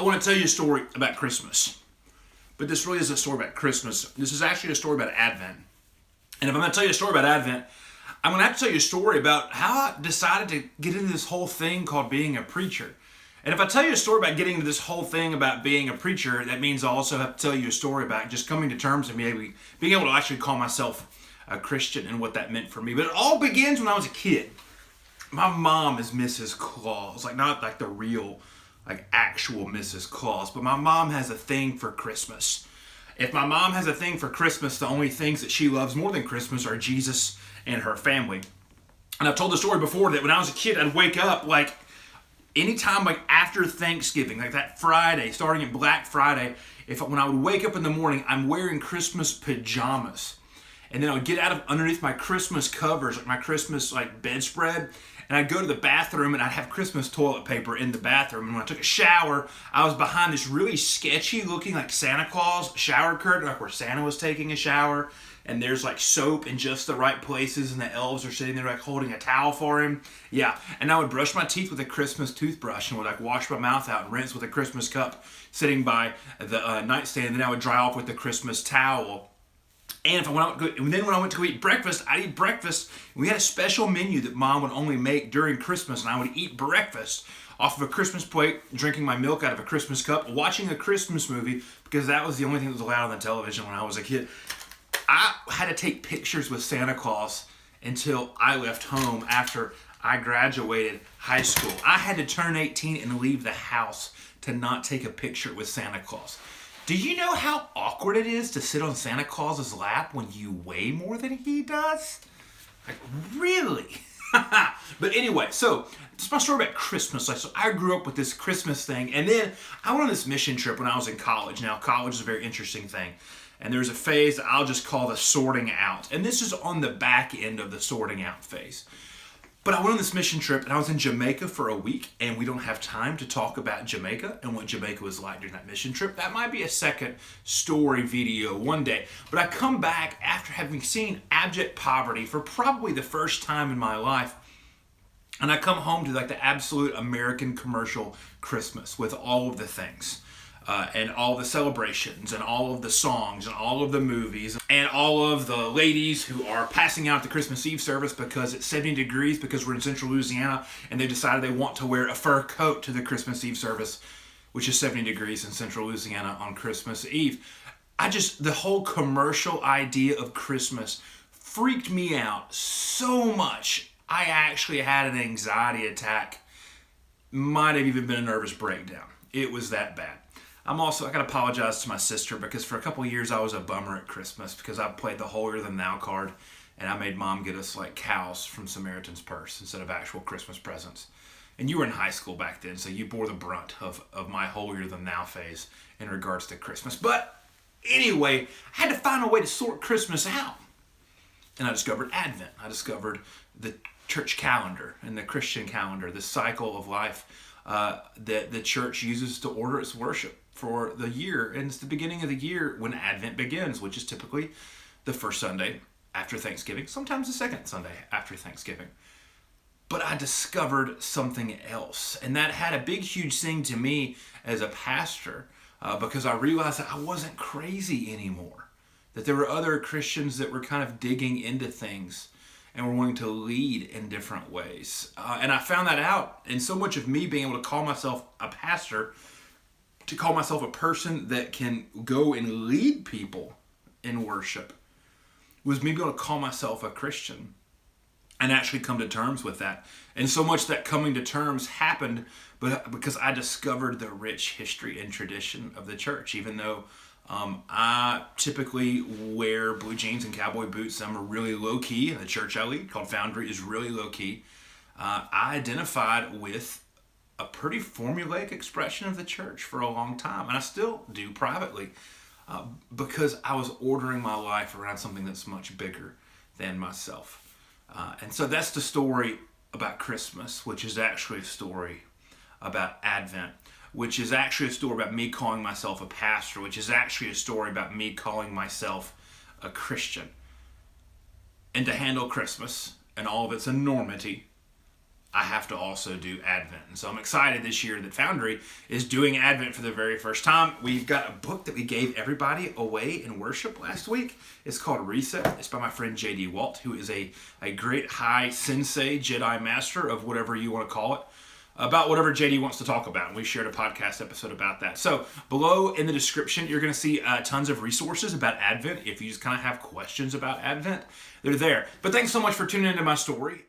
want to tell you a story about Christmas. But this really is a story about Christmas. This is actually a story about Advent. And if I'm going to tell you a story about Advent, I'm going to have to tell you a story about how I decided to get into this whole thing called being a preacher. And if I tell you a story about getting into this whole thing about being a preacher, that means I also have to tell you a story about just coming to terms and being able to actually call myself a Christian and what that meant for me. But it all begins when I was a kid. My mom is Mrs. Claus, like not like the real, like actual Mrs. Claus, but my mom has a thing for Christmas. If my mom has a thing for Christmas, the only things that she loves more than Christmas are Jesus and her family. And I've told the story before that when I was a kid, I'd wake up like anytime like after Thanksgiving, like that Friday, starting at Black Friday, when I would wake up in the morning, I'm wearing Christmas pajamas. And then I would get out of underneath my Christmas covers, like my Christmas like bedspread, and I'd go to the bathroom and I'd have Christmas toilet paper in the bathroom. And when I took a shower, I was behind this really sketchy looking like Santa Claus shower curtain, like where Santa was taking a shower. And there's like soap in just the right places and the elves are sitting there like holding a towel for him. Yeah, and I would brush my teeth with a Christmas toothbrush and would like wash my mouth out and rinse with a Christmas cup sitting by the nightstand. And then I would dry off with the Christmas towel. And when I went to eat breakfast, I'd eat breakfast. We had a special menu that Mom would only make during Christmas, and I would eat breakfast off of a Christmas plate, drinking my milk out of a Christmas cup, watching a Christmas movie, because that was the only thing that was allowed on the television when I was a kid. I had to take pictures with Santa Claus until I left home after I graduated high school. I had to turn 18 and leave the house to not take a picture with Santa Claus. Do you know how awkward it is to sit on Santa Claus's lap when you weigh more than he does? Like, really? But anyway, so this is my story about Christmas. So I grew up with this Christmas thing, and then I went on this mission trip when I was in college. Now, college is a very interesting thing. And there's a phase that I'll just call the sorting out. And this is on the back end of the sorting out phase. But I went on this mission trip and I was in Jamaica for a week, and we don't have time to talk about Jamaica and what Jamaica was like during that mission trip. That might be a second story video one day. But I come back after having seen abject poverty for probably the first time in my life. And I come home to like the absolute American commercial Christmas with all of the things. And all the celebrations and all of the songs and all of the movies and all of the ladies who are passing out the Christmas Eve service because it's 70 degrees because we're in central Louisiana and they decided they want to wear a fur coat to the Christmas Eve service, which is 70 degrees in central Louisiana on Christmas Eve. The whole commercial idea of Christmas freaked me out so much. I actually had an anxiety attack. Might have even been a nervous breakdown. It was that bad. I gotta apologize to my sister because for a couple of years I was a bummer at Christmas because I played the holier than thou card and I made Mom get us like cows from Samaritan's Purse instead of actual Christmas presents. And you were in high school back then, so you bore the brunt of my holier than thou phase in regards to Christmas. But anyway, I had to find a way to sort Christmas out. And I discovered Advent. I discovered the church calendar and the Christian calendar, the cycle of life that the church uses to order its worship for the year. And it's the beginning of the year when Advent begins, which is typically the first Sunday after Thanksgiving, sometimes the second Sunday after Thanksgiving. But I discovered something else, and that had a big, huge thing to me as a pastor because I realized that I wasn't crazy anymore, that there were other Christians that were kind of digging into things and were wanting to lead in different ways. And I found that out, and so much of me being able to call myself a pastor, to call myself a person that can go and lead people in worship, was me being able to call myself a Christian and actually come to terms with that. And so much that coming to terms happened because I discovered the rich history and tradition of the church, even though I typically wear blue jeans and cowboy boots. I'm really low-key, and the church I lead, called Foundry, is really low-key. I identified with a pretty formulaic expression of the church for a long time, and I still do privately, because I was ordering my life around something that's much bigger than myself. And so that's the story about Christmas, which is actually a story about Advent, which is actually a story about me calling myself a pastor, which is actually a story about me calling myself a Christian. And to handle Christmas and all of its enormity, I have to also do Advent. And so I'm excited this year that Foundry is doing Advent for the very first time. We've got a book that we gave everybody away in worship last week. It's called Reset. It's by my friend J.D. Walt, who is a great high sensei, Jedi master of whatever you want to call it, about whatever JD wants to talk about. And we shared a podcast episode about that. So below in the description, you're going to see tons of resources about Advent. If you just kind of have questions about Advent, they're there. But thanks so much for tuning into my story.